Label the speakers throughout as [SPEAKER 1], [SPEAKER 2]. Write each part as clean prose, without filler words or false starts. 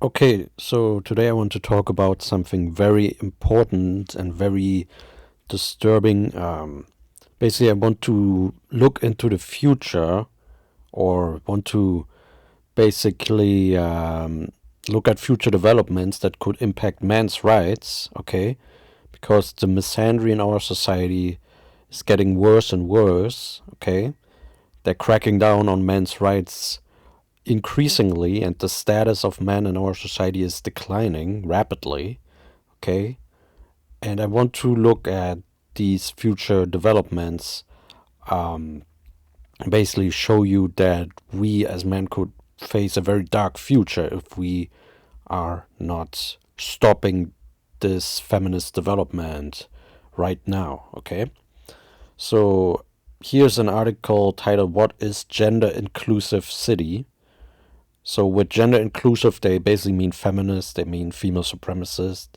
[SPEAKER 1] Okay, so today I want to talk about something very important and very disturbing. Basically, I want to look into the future, or want to basically look at future developments that could impact men's rights, okay? Because the misandry in our society is getting worse and worse, okay? They're cracking down on men's rights increasingly, and the status of men in our society is declining rapidly, okay? And I want to look at these future developments, um, basically show you that we as men could face a very dark future if we are not stopping this feminist development right now, okay? So here's an article titled "What is Gender Inclusive City?" So with gender inclusive, they basically mean feminist, they mean female supremacist.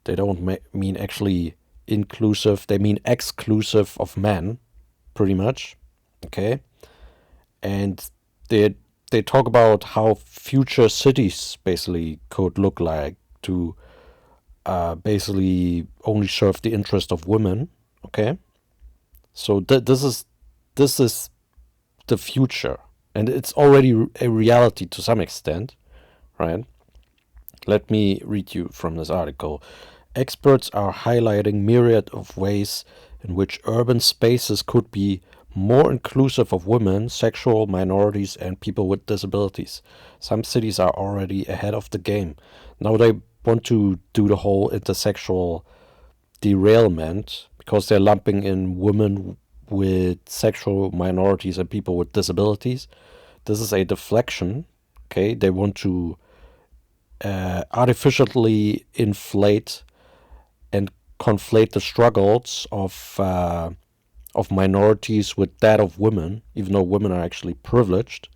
[SPEAKER 1] They don't mean actually inclusive, they mean exclusive of men, pretty much. Okay? And they they talk about how future cities basically could look like to basically only serve the interest of women. Okay? So this is the future. And it's already a reality to some extent, right? Let me read you from this article. Experts are highlighting myriad of ways in which urban spaces could be more inclusive of women, sexual minorities, and people with disabilities. Some cities are already ahead of the game. Now they want to do the whole intersexual derailment because they're lumping in women with sexual minorities and people with disabilities. This is a deflection. Okay, they want to artificially inflate and conflate the struggles of minorities with that of women, even though women are actually privileged,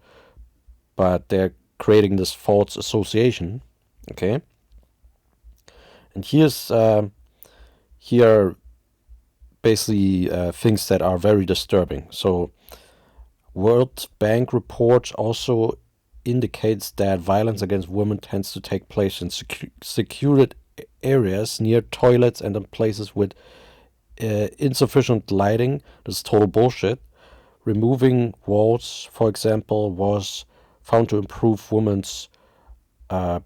[SPEAKER 1] but they're creating this false association. Okay, and here are basically things that are very disturbing. So, World Bank report also indicates that violence against women tends to take place in secured areas near toilets and in places with insufficient lighting. This is total bullshit. Removing walls, for example, was found to improve women's uh,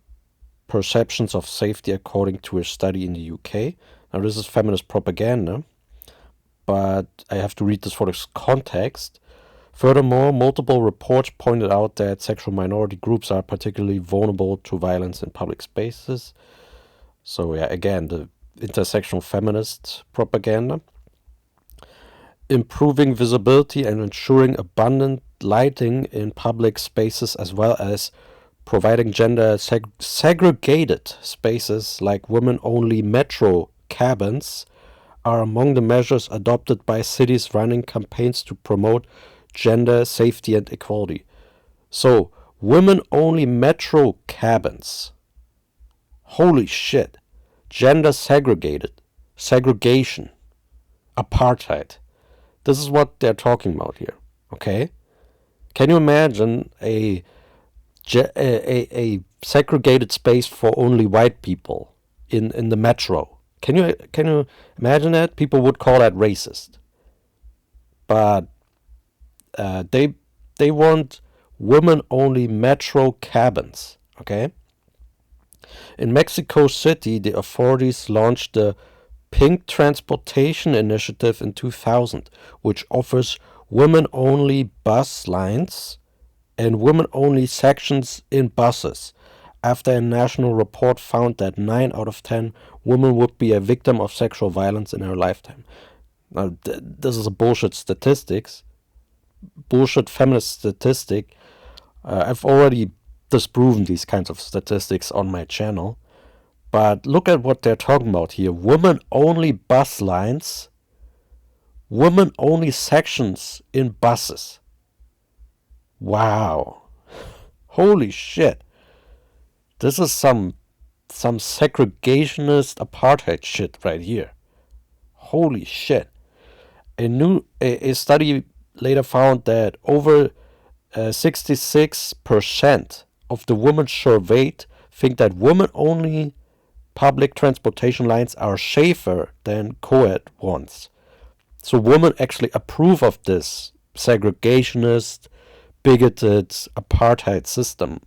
[SPEAKER 1] perceptions of safety, according to a study in the UK. Now, this is feminist propaganda, but I have to read this for this context. Furthermore, multiple reports pointed out that sexual minority groups are particularly vulnerable to violence in public spaces. So yeah, again, the intersectional feminist propaganda. Improving visibility and ensuring abundant lighting in public spaces, as well as providing gender segregated spaces like women-only metro cabins, are among the measures adopted by cities running campaigns to promote gender safety and equality. So, women-only metro cabins. Holy shit. Gender segregation, apartheid. This is what they're talking about here. Okay? Can you imagine a segregated space for only white people in the metro? Can you imagine that? People would call that racist. But they want women-only metro cabins. Okay. In Mexico City, the authorities launched the Pink Transportation Initiative in 2000, which offers women-only bus lines and women-only sections in buses, after a national report found that 9 out of 10 women would be a victim of sexual violence in their lifetime. Now, this is a bullshit statistics, bullshit feminist statistic. I've already disproven these kinds of statistics on my channel. But look at what they're talking about here. Women-only bus lines, women-only sections in buses. Wow. Holy shit. This is some segregationist apartheid shit right here. Holy shit. A study later found that over 66% of the women surveyed think that women-only public transportation lines are safer than co-ed ones. So women actually approve of this segregationist, bigoted apartheid system.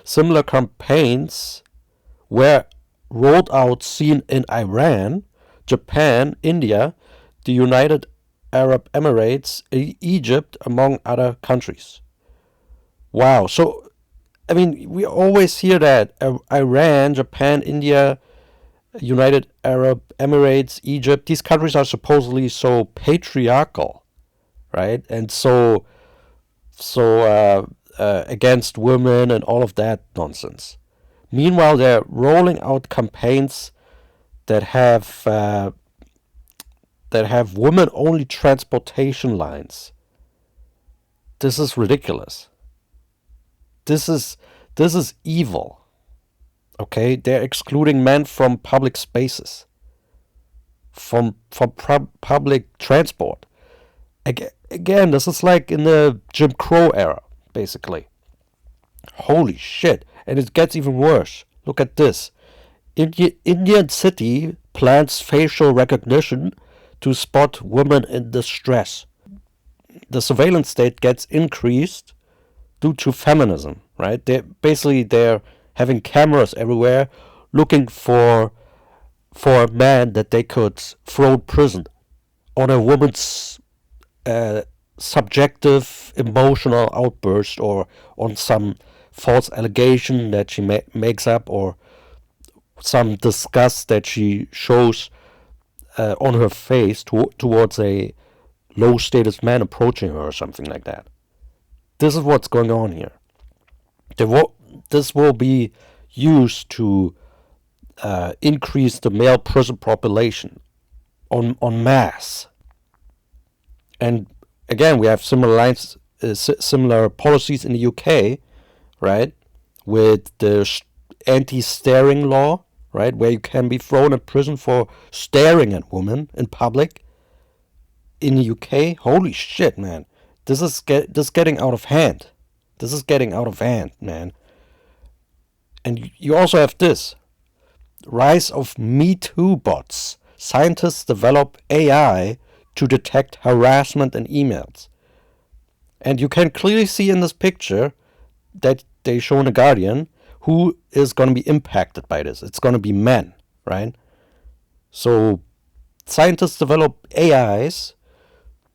[SPEAKER 1] Similar campaigns were rolled out, seen in Iran, Japan, India, the United Arab Emirates, Egypt, among other countries. Wow. So, I mean, we always hear that Iran, Japan, India, United Arab Emirates, Egypt, these countries are supposedly so patriarchal, right? And so against women and all of that nonsense. Meanwhile, they're rolling out campaigns that have women-only transportation lines. This is ridiculous. This is evil. Okay, they're excluding men from public spaces, from public transport. Again, this is like in the Jim Crow era, basically. Holy shit. And it gets even worse. Look at this. Indian city plans facial recognition to spot women in distress. The surveillance state gets increased due to feminism, right? They're having cameras everywhere looking for a man that they could throw in prison on a woman's subjective emotional outburst, or on some false allegation that she makes up, or some disgust that she shows on her face towards a low status man approaching her, or something like that. This is what's going on here. This will be used to increase the male prison population en masse. And again, we have similar policies in the UK, right? With the anti-staring law, right? Where you can be thrown in prison for staring at women in public. In the UK, holy shit, man. This is getting out of hand. This is getting out of hand, man. And you also have this. Rise of metoo bots. Scientists develop AI to detect harassment in emails. And you can clearly see in this picture that they show in The Guardian who is going to be impacted by this. It's going to be men, right? So scientists develop AIs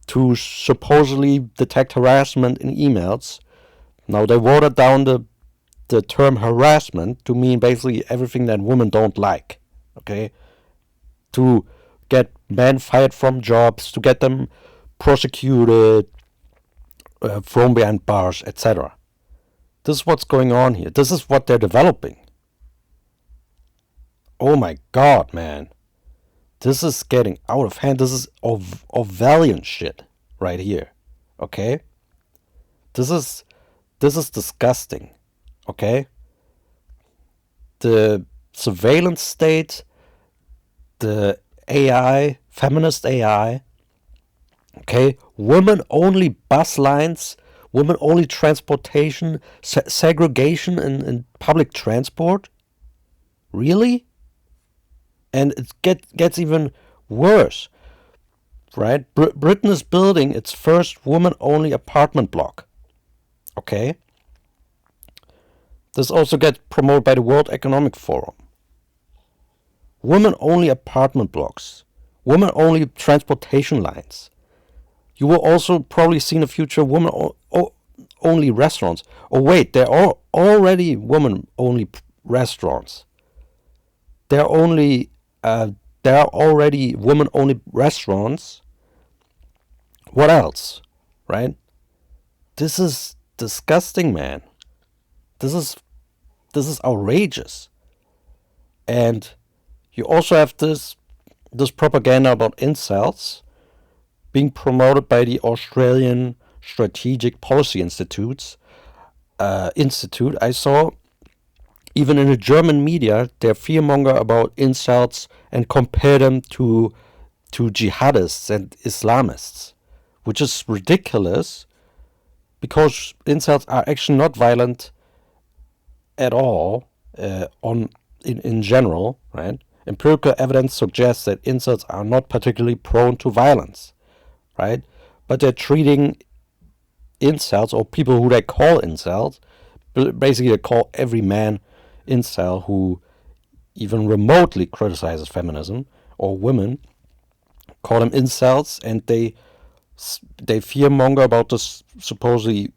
[SPEAKER 1] to supposedly detect harassment in emails. Now they watered down the term harassment to mean basically everything that women don't like, okay? To get men fired from jobs, to get them prosecuted, thrown behind bars, etc. This is what's going on here. This is what they're developing. Oh my god, man. This is getting out of hand. This is Orwellian shit right here. Okay? This is disgusting. Okay? The surveillance state, the AI, feminist AI, okay? Women-only bus lines, women-only transportation, segregation in public transport? Really? And it gets even worse, right? Britain is building its first woman-only apartment block, okay? This also gets promoted by the World Economic Forum. Women-only apartment blocks, women-only transportation lines. You will also probably see in the future women-only restaurants. Oh wait, there are already women-only restaurants. There are already women-only restaurants. What else, right? This is disgusting, man. This is outrageous. And you also have this propaganda about incels being promoted by the Australian Strategic Policy Institute. I saw even in the German media, they're fearmonger about incels and compare them to jihadists and Islamists, which is ridiculous because incels are actually not violent at all in general, right? Empirical evidence suggests that incels are not particularly prone to violence, right? But they're treating incels, or people who they call incels, basically they call every man incel who even remotely criticizes feminism, or women, call them incels, and they fearmonger about this supposedly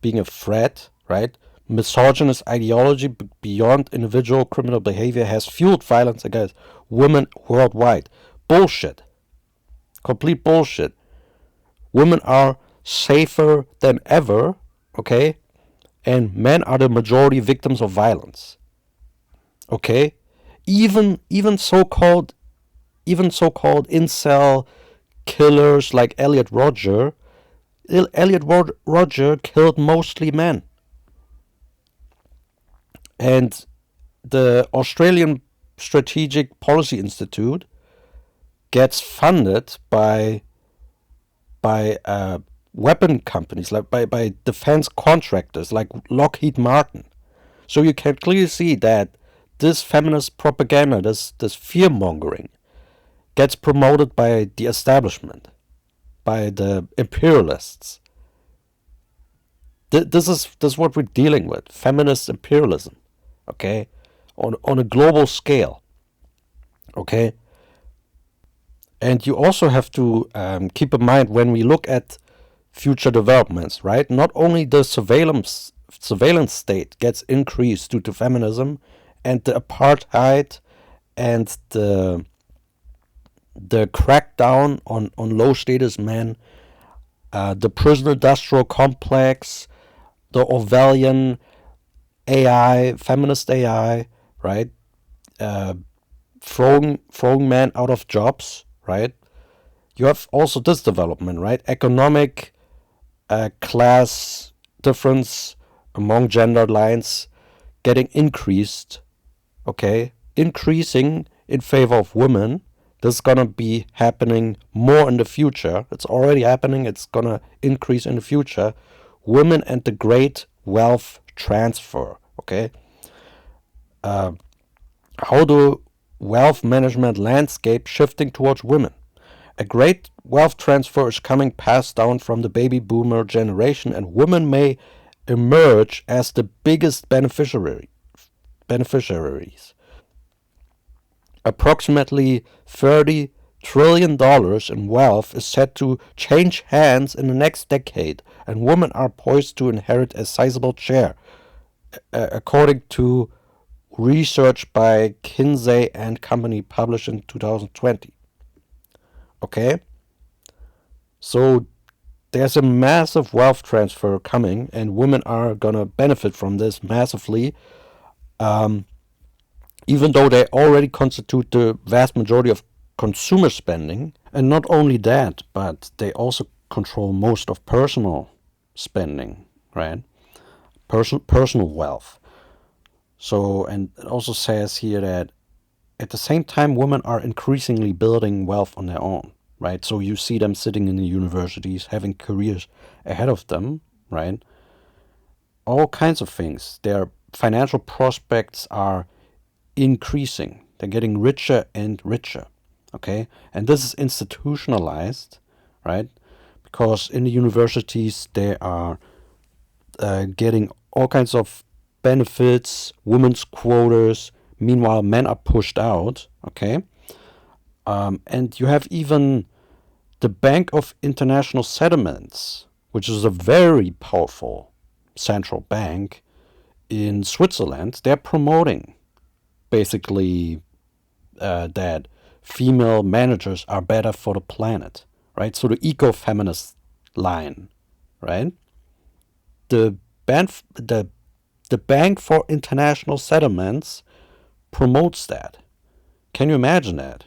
[SPEAKER 1] being a threat, right? Misogynist ideology beyond individual criminal behavior has fueled violence against women worldwide. Bullshit. Complete bullshit. Women are safer than ever, okay? And men are the majority victims of violence. Okay? Even so-called incel killers like Elliot Rodger killed mostly men. And the Australian Strategic Policy Institute gets funded by weapon companies, like by defense contractors like Lockheed Martin. So you can clearly see that this feminist propaganda, this fear mongering, gets promoted by the establishment, by the imperialists. This is what we're dealing with: feminist imperialism, okay, on a global scale, okay. And you also have to keep in mind when we look at future developments, right? Not only the surveillance state gets increased due to feminism and the apartheid and the crackdown on low status men, the prison industrial complex, the Orwellian AI, feminist AI, right? Throwing men out of jobs, right? You have also this development, right? Economic class difference among gender lines getting increased, okay? Increasing in favor of women. This is going to be happening more in the future. It's already happening. It's going to increase in the future. Women and the great wealth transfer, okay? How the wealth management landscape shifting towards women. A great wealth transfer is coming passed down from the baby boomer generation, and women may emerge as the biggest beneficiaries. Approximately $30 trillion in wealth is set to change hands in the next decade, and women are poised to inherit a sizable share, according to research by Kinsey and Company published in 2020. Okay? So there's a massive wealth transfer coming, and women are going to benefit from this massively, even though they already constitute the vast majority of consumer spending. And not only that, but they also control most of personal spending, right? Personal wealth. So, and it also says here that at the same time, women are increasingly building wealth on their own, right? So you see them sitting in the universities, having careers ahead of them, right? All kinds of things. Their financial prospects are increasing. They're getting richer and richer, okay? And this is institutionalized, right? Because in the universities, they are getting all kinds of benefits, women's quotas. Meanwhile, men are pushed out, okay? And you have even the Bank of International Settlements, which is a very powerful central bank in Switzerland. They're promoting basically that female managers are better for the planet, right? So the eco-feminist line, right? The Bank for International Settlements promotes that. Can you imagine that?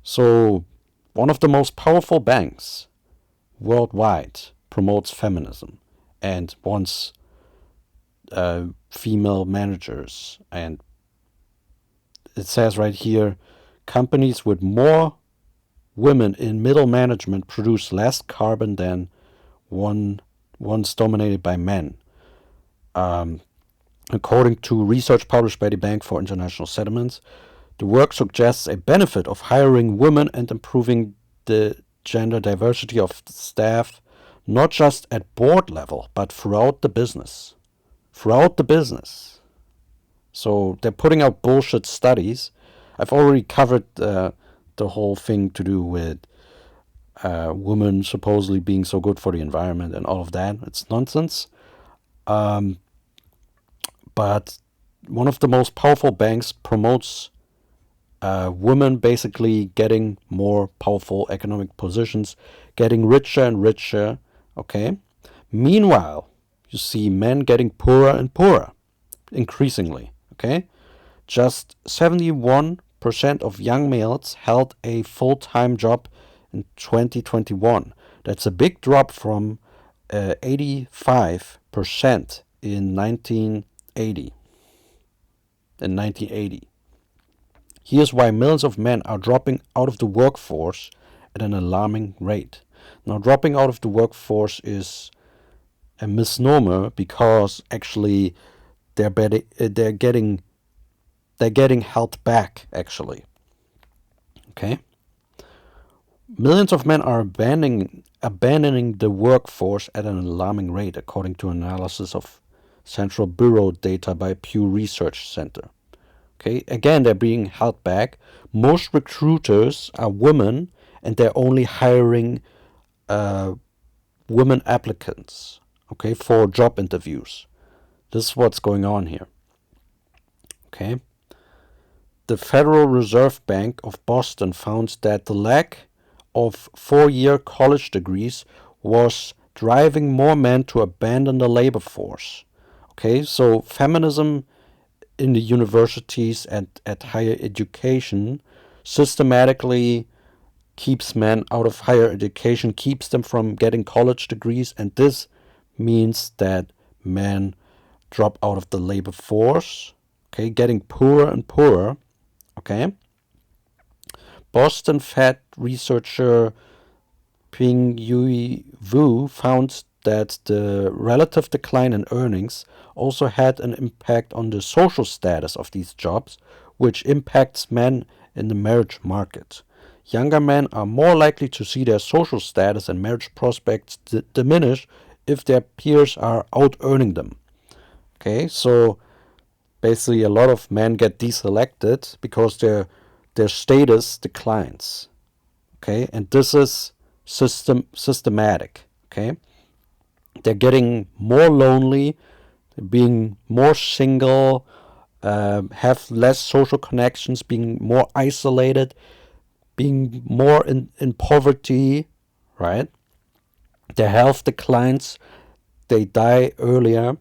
[SPEAKER 1] So one of the most powerful banks worldwide promotes feminism and wants female managers. And it says right here, companies with more women in middle management produce less carbon than ones dominated by men. According to research published by the Bank for International Settlements, the work suggests a benefit of hiring women and improving the gender diversity of staff, not just at board level, but throughout the business. Throughout the business. So they're putting out bullshit studies. I've already covered the whole thing to do with women supposedly being so good for the environment and all of that. It's nonsense. But one of the most powerful banks promotes women basically getting more powerful economic positions, getting richer and richer, okay? Meanwhile, you see men getting poorer and poorer, increasingly, okay? Just 71% of young males held a full-time job in 2021. That's a big drop from 85% in 1980. Here's why millions of men are dropping out of the workforce at an alarming rate. Now, dropping out of the workforce is a misnomer because actually they're getting held back, actually. Okay? Millions of men are abandoning the workforce at an alarming rate, according to analysis of Central Bureau data by Pew Research Center. Okay, again, they're being held back. Most recruiters are women, and they're only hiring women applicants, okay, for job interviews. This is what's going on here. Okay. The Federal Reserve Bank of Boston found that the lack of 4-year college degrees was driving more men to abandon the labor force. Okay, so feminism in the universities and at higher education systematically keeps men out of higher education, keeps them from getting college degrees, and this means that men drop out of the labor force, okay, getting poorer and poorer, okay. Boston Fed researcher Ping Yui Wu found that the relative decline in earnings also had an impact on the social status of these jobs, which impacts men in the marriage market. Younger men are more likely to see their social status and marriage prospects diminish if their peers are out-earning them. Okay, so basically a lot of men get deselected because their status declines. Okay, and this is systematic. Okay, they're getting more lonely, being more single, have less social connections, being more isolated, being more in poverty, right? Their health declines, they die earlier.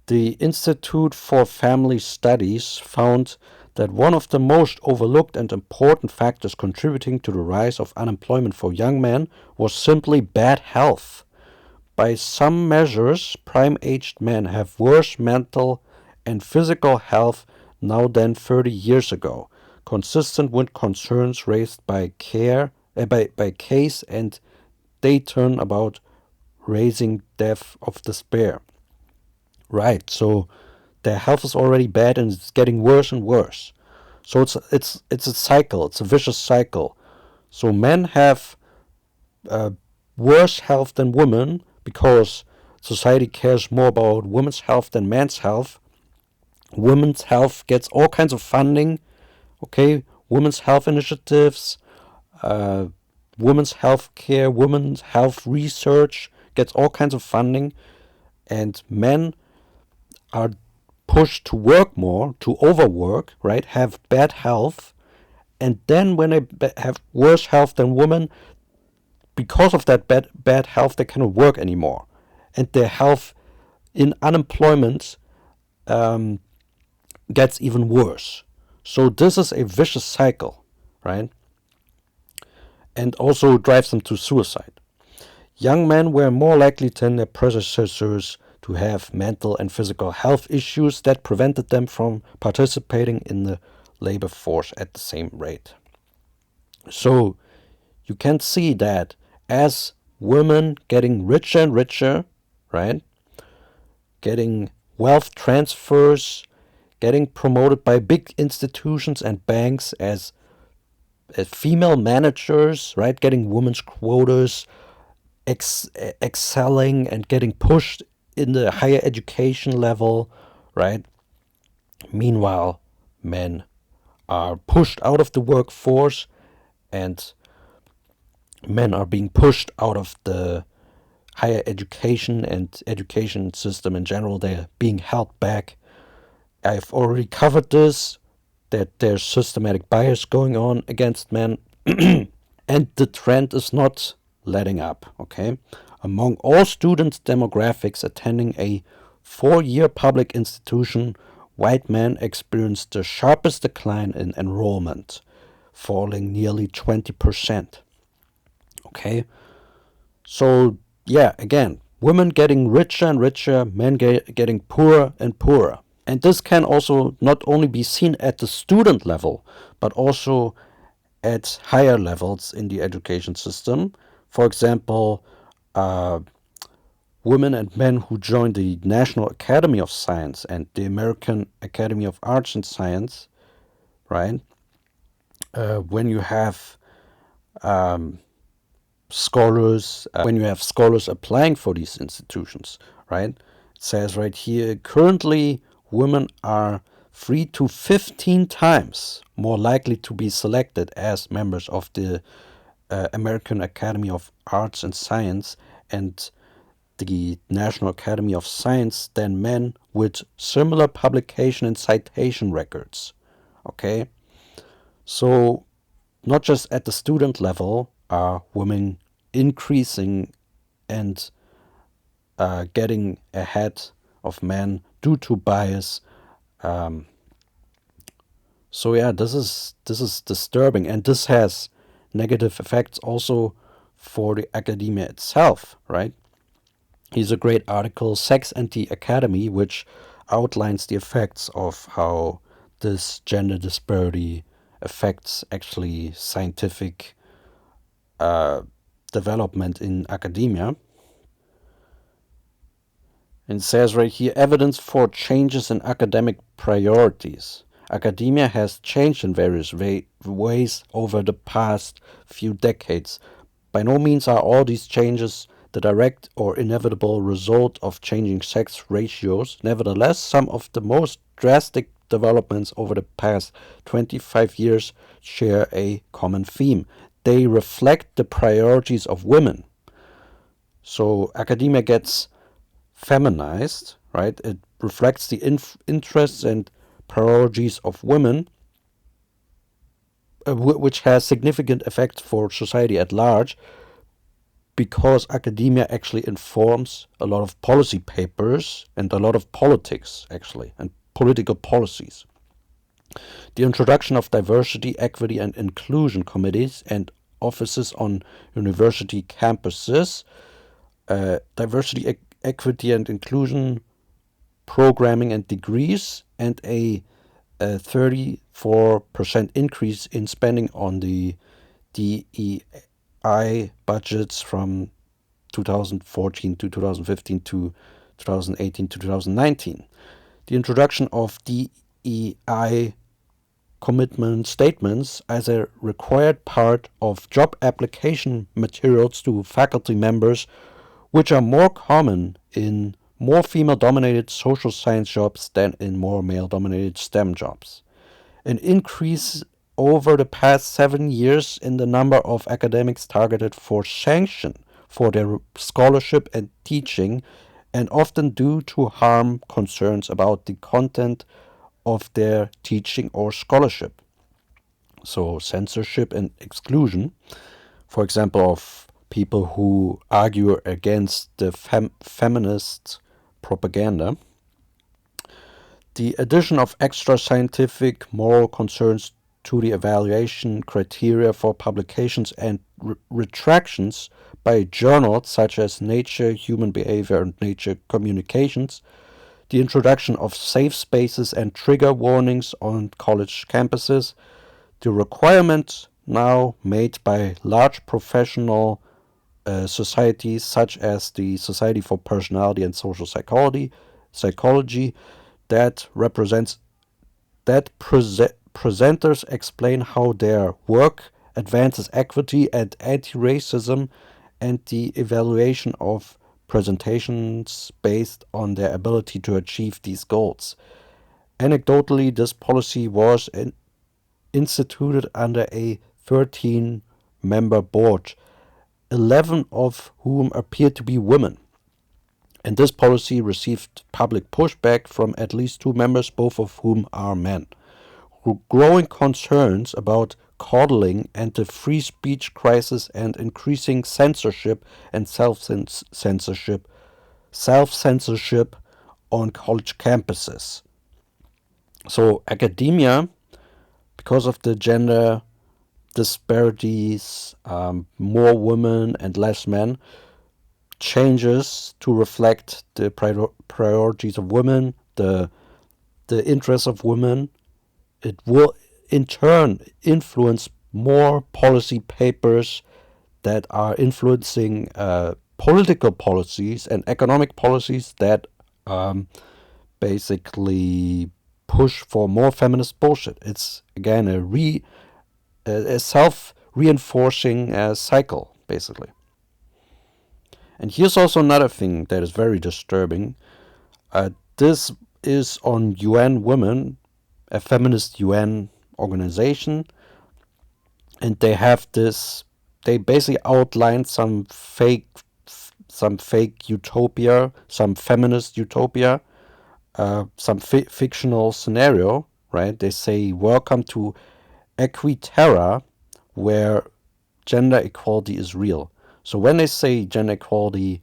[SPEAKER 1] The Institute for Family Studies found that one of the most overlooked and important factors contributing to the rise of unemployment for young men was simply bad health. By some measures, prime-aged men have worse mental and physical health now than 30 years ago, consistent with concerns raised by Case and Dayton about raising death of despair. Right, so their health is already bad and it's getting worse and worse. So it's a cycle, it's a vicious cycle. So men have worse health than women because society cares more about women's health than men's health. Women's health gets all kinds of funding, okay? Women's health initiatives, women's health care, women's health research gets all kinds of funding, and men are pushed to work more, to overwork, right? Have bad health, and then when they have worse health than women, because of that bad health, they cannot work anymore, and their health in unemployment gets even worse. So this is a vicious cycle, right? And also drives them to suicide. Young men were more likely than their predecessors to have mental and physical health issues that prevented them from participating in the labor force at the same rate. So you can see that as women getting richer and richer, right, getting wealth transfers, getting promoted by big institutions and banks as female managers, right? Getting women's quotas, excelling and getting pushed in the higher education level, right? Meanwhile, men are pushed out of the workforce, and men are being pushed out of the higher education and education system in general. They're being held back. I've already covered this, that there's systematic bias going on against men, and the trend is not letting up, okay? Among all student demographics attending a 4-year public institution, white men experienced the sharpest decline in enrollment, falling nearly 20%. Okay? So, yeah, again, women getting richer and richer, men getting poorer and poorer. And this can also not only be seen at the student level, but also at higher levels in the education system. For example, women and men who join the National Academy of Science and the American Academy of Arts and Science, right? When you have scholars, when you have scholars applying for these institutions, right? It says right here, currently women are 3 to 15 times more likely to be selected as members of the American Academy of Arts and Science and the National Academy of Science than men with similar publication and citation records. Okay? So, not just at the student level are women increasing and getting ahead of men due to bias. So yeah, this is disturbing, and this has negative effects also for the academia itself, right? Here's a great article, Sex and the Academy, which outlines the effects of how this gender disparity affects actually scientific development in academia. And it says right here, evidence for changes in academic priorities. Academia has changed in various ways over the past few decades. By no means are all these changes the direct or inevitable result of changing sex ratios. Nevertheless, some of the most drastic developments over the past 25 years share a common theme. They reflect the priorities of women. So academia gets feminized, right? It reflects the interests and priorities of women, which has significant effects for society at large, because academia actually informs a lot of policy papers and a lot of politics, actually, and political policies. The introduction of diversity, equity, and inclusion committees and offices on university campuses, diversity, equity, and inclusion programming and degrees, and a 34% increase in spending on the DEI budgets from 2014 to 2015 to 2018 to 2019. The introduction of DEI commitment statements as a required part of job application materials to faculty members, which are more common in more female-dominated social science jobs than in more male-dominated STEM jobs. An increase over the past 7 years in the number of academics targeted for sanction for their scholarship and teaching, and often due to harm concerns about the content of their teaching or scholarship. So censorship and exclusion, for example, of people who argue against the feminist propaganda. The addition of extra scientific moral concerns to the evaluation criteria for publications and retractions by journals such as Nature, Human Behavior, and Nature Communications. The introduction of safe spaces and trigger warnings on college campuses. The requirement now made by large professional societies such as the Society for Personality and Social Psychology, psychology that presenters explain how their work advances equity and anti-racism, and the evaluation of presentations based on their ability to achieve these goals. Anecdotally, this policy was instituted under a 13-member board, 11 of whom appeared to be women. And this policy received public pushback from at least 2 members, both of whom are men. Growing concerns about coddling and the free speech crisis and increasing censorship and self-censorship on college campuses. So academia, because of the gender disparities, more women and less men, changes to reflect the priorities of women, the interests of women. It will in turn influence more policy papers that are influencing political policies and economic policies that basically push for more feminist bullshit. It's again a self-reinforcing cycle, basically. And here's also another thing that is very disturbing. This is on UN Women, a feminist UN organization, and they basically outlined some fake utopia, some feminist utopia, some fictional scenario, right? They say, welcome to Equiterra, where gender equality is real. So when they say gender equality,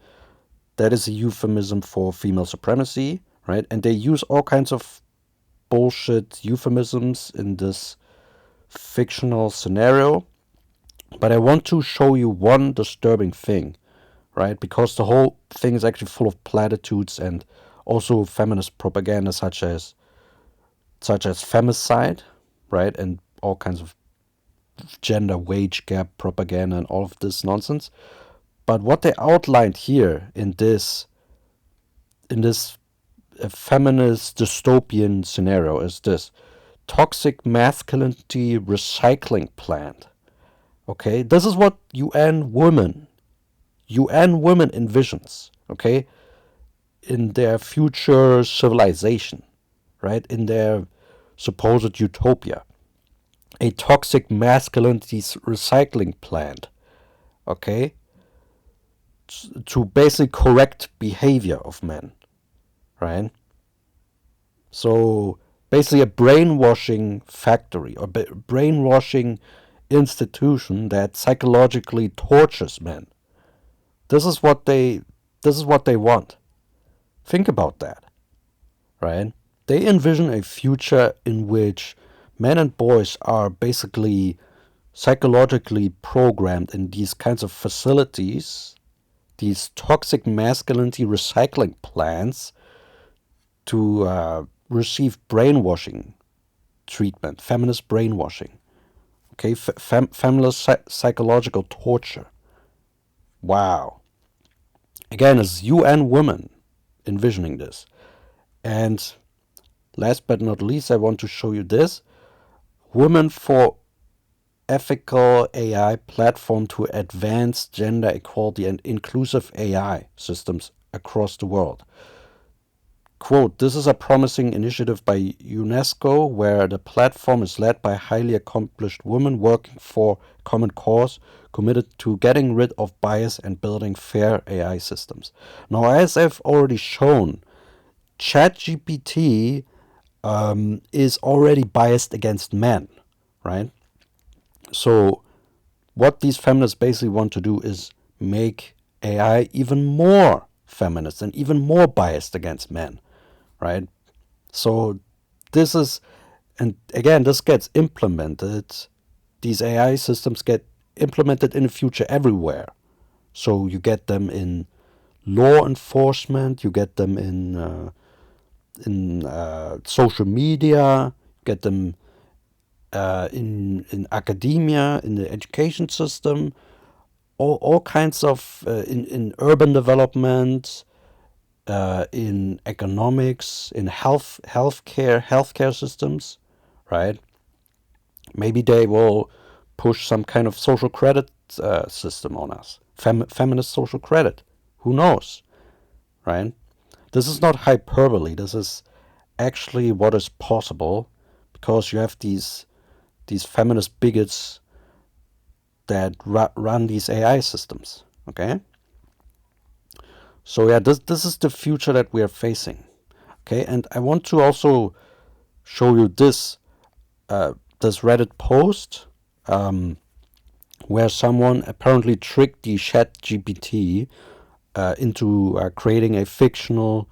[SPEAKER 1] that is a euphemism for female supremacy, right? And they use all kinds of bullshit euphemisms in this fictional scenario. But I want to show you one disturbing thing, right? Because the whole thing is actually full of platitudes and also feminist propaganda such as femicide, right? And all kinds of gender wage gap propaganda and all of this nonsense. But what they outlined here in this feminist dystopian scenario is this toxic masculinity recycling plant. Okay, this is what UN Women envisions, okay, in their future civilization, right, in their supposed utopia. A toxic masculinity recycling plant, okay, to basically correct behavior of men, right? So basically a brainwashing factory or brainwashing institution that psychologically tortures men. This is what they want. Think about that, right? They envision a future in which men and boys are basically psychologically programmed in these kinds of facilities, these toxic masculinity recycling plants, to receive brainwashing treatment, feminist brainwashing, okay, feminist psychological torture. Wow. Again, it's UN Women envisioning this. And last but not least, I want to show you this. Women for Ethical AI platform to advance gender equality and inclusive AI systems across the world. Quote, this is a promising initiative by UNESCO where the platform is led by highly accomplished women working for a common cause, committed to getting rid of bias and building fair AI systems. Now, as I've already shown, ChatGPT is already biased against men, right? So what these feminists basically want to do is make AI even more feminist and even more biased against men, right? So this is, and again, this gets implemented. These AI systems get implemented in the future everywhere. So you get them in law enforcement, you get them in social media, get them in academia, in the education system, all kinds of in urban development, in economics, in healthcare systems, right? Maybe they will push some kind of social credit system on us, feminist social credit. Who knows, right? This is not hyperbole. This is actually what is possible, because you have these feminist bigots that run these AI systems. Okay, so yeah, this is the future that we are facing. Okay, and I want to also show you this Reddit post where someone apparently tricked the Chat GPT into creating a fictional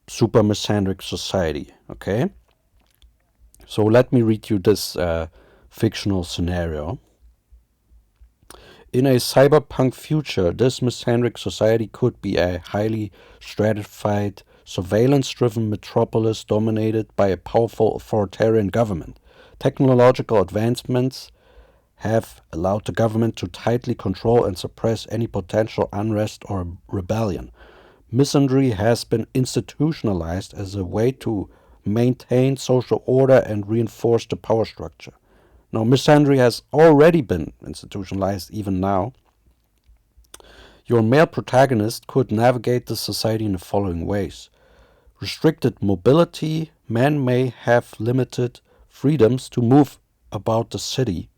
[SPEAKER 1] super misandric society. Okay, so let me read you this fictional scenario. In a cyberpunk future, this misandric society could be a highly stratified, surveillance-driven metropolis dominated by a powerful authoritarian government. Technological advancements have allowed the government to tightly control and suppress any potential unrest or rebellion. Misandry has been institutionalized as a way to maintain social order and reinforce the power structure. Now, misandry has already been institutionalized even now. Your male protagonist could navigate the society in the following ways. Restricted mobility. Men may have limited freedoms to move about the city.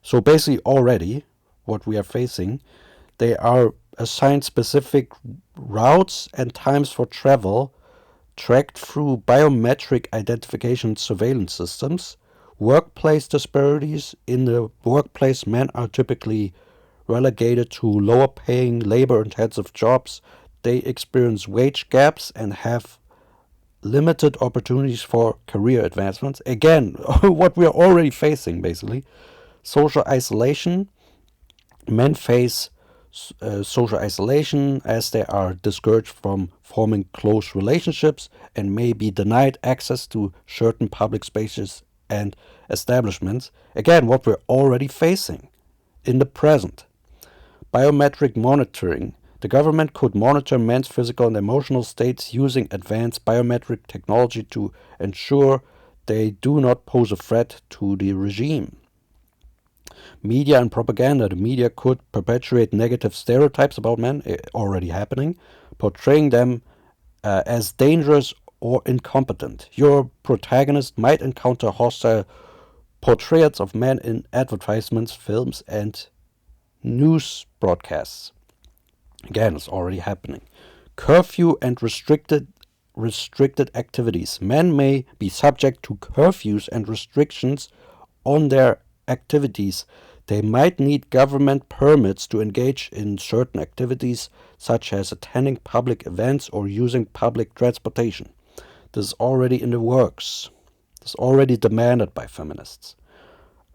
[SPEAKER 1] So basically already what we are facing, they are assigned specific routes and times for travel tracked through biometric identification surveillance systems. Workplace disparities. In the workplace, men are typically relegated to lower paying, labor intensive jobs. They experience wage gaps and have limited opportunities for career advancements. Again, what we are already facing basically. Social isolation. Men face social isolation as they are discouraged from forming close relationships and may be denied access to certain public spaces and establishments. Again, what we're already facing in the present. Biometric monitoring. The government could monitor men's physical and emotional states using advanced biometric technology to ensure they do not pose a threat to the regime. Media and propaganda. The media could perpetuate negative stereotypes about men, already happening, portraying them as dangerous or incompetent. Your protagonist might encounter hostile portrayals of men in advertisements, films, and news broadcasts. Again, it's already happening. Curfew and restricted activities. Men may be subject to curfews and restrictions on their activities. They might need government permits to engage in certain activities, such as attending public events or using public transportation. This is already in the works. This is already demanded by feminists.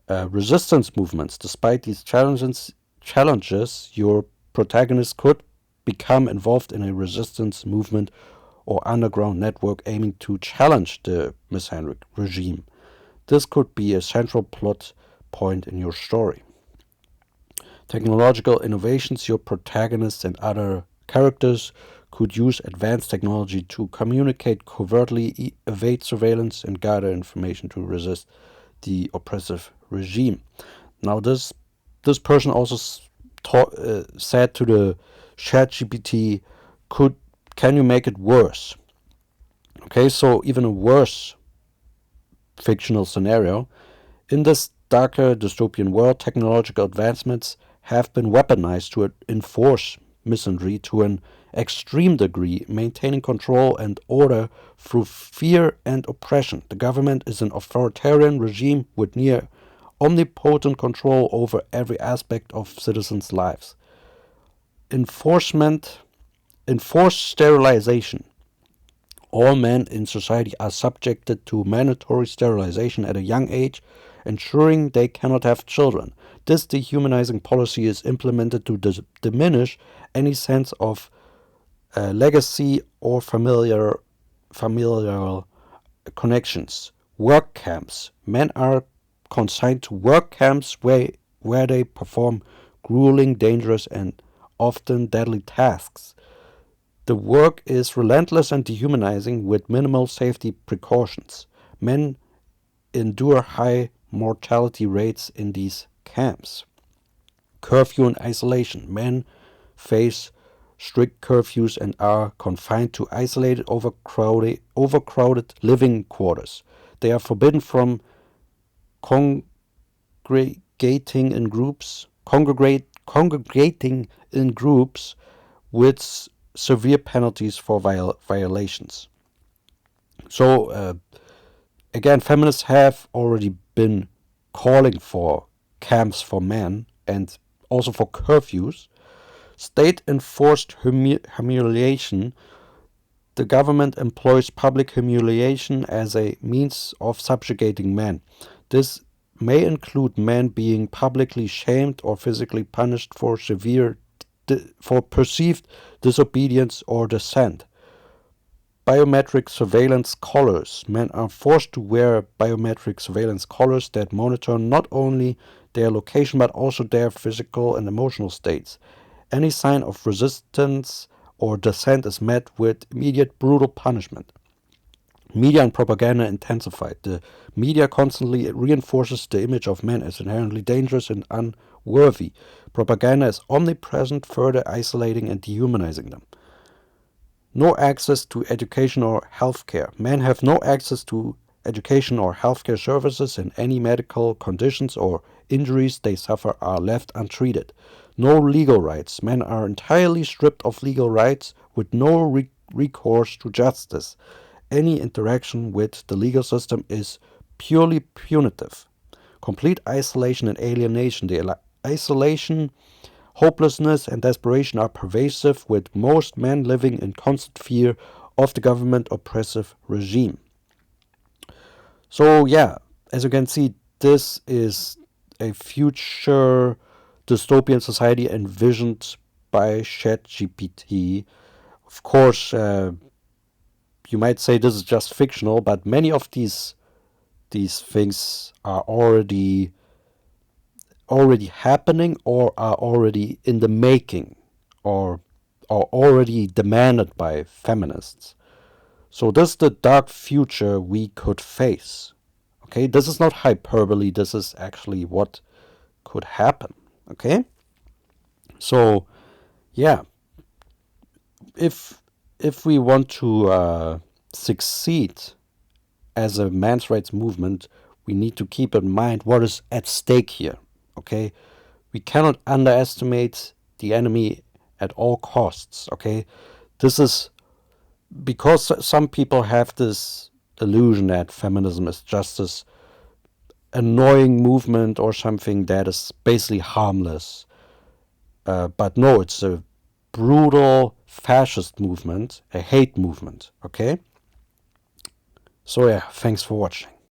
[SPEAKER 1] Resistance movements. Despite these challenges, your protagonist could become involved in a resistance movement or underground network aiming to challenge the misandric regime. This could be a central plot point in your story. Technological innovations. Your protagonist and other characters could use advanced technology to communicate covertly, evade surveillance, and gather information to resist the oppressive regime. Now, this person also said to the ChatGPT, can you make it worse? Okay, so even a worse fictional scenario. In this darker dystopian world, technological advancements have been weaponized to enforce misandry to an extreme degree, maintaining control and order through fear and oppression. The government is an authoritarian regime with near omnipotent control over every aspect of citizens' lives. Enforced sterilization. All men in society are subjected to mandatory sterilization at a young age, ensuring they cannot have children. This dehumanizing policy is implemented to diminish any sense of legacy or familial connections. Work camps. Men are consigned to work camps where they perform grueling, dangerous, and often deadly tasks. The work is relentless and dehumanizing with minimal safety precautions. Men endure high mortality rates in these camps. Curfew and isolation. Men face strict curfews and are confined to isolated, overcrowded living quarters. They are forbidden from congregating in groups with severe penalties for violations. So again, feminists have already been calling for camps for men and also for curfews. State-enforced humiliation. The government employs public humiliation as a means of subjugating men. This may include men being publicly shamed or physically punished for for perceived disobedience or dissent. Biometric surveillance collars. Men are forced to wear biometric surveillance collars that monitor not only their location but also their physical and emotional states. Any sign of resistance or dissent is met with immediate brutal punishment. Media and propaganda intensified. The media constantly reinforces the image of men as inherently dangerous and unworthy. Propaganda is omnipresent, further isolating and dehumanizing them. No access to education or healthcare. Men have no access to education or healthcare services, and any medical conditions or injuries they suffer are left untreated. No legal rights. Men are entirely stripped of legal rights with no recourse to justice. Any interaction with the legal system is purely punitive. Complete isolation and alienation. The isolation, hopelessness, and desperation are pervasive, with most men living in constant fear of the government oppressive regime. So yeah, as you can see, this is a future dystopian society envisioned by ChatGPT. Of course, you might say this is just fictional, but many of these things are already happening or are already in the making or are already demanded by feminists. So this is the dark future we could face. Okay, this is not hyperbole, this is actually what could happen. Okay? So yeah, if we want to succeed as a men's rights movement, we need to keep in mind what is at stake here. Okay, we cannot underestimate the enemy at all costs. Okay, this is because some people have this illusion that feminism is just this annoying movement or something that is basically harmless. But no, it's a brutal fascist movement, a hate movement. Okay, so yeah, thanks for watching.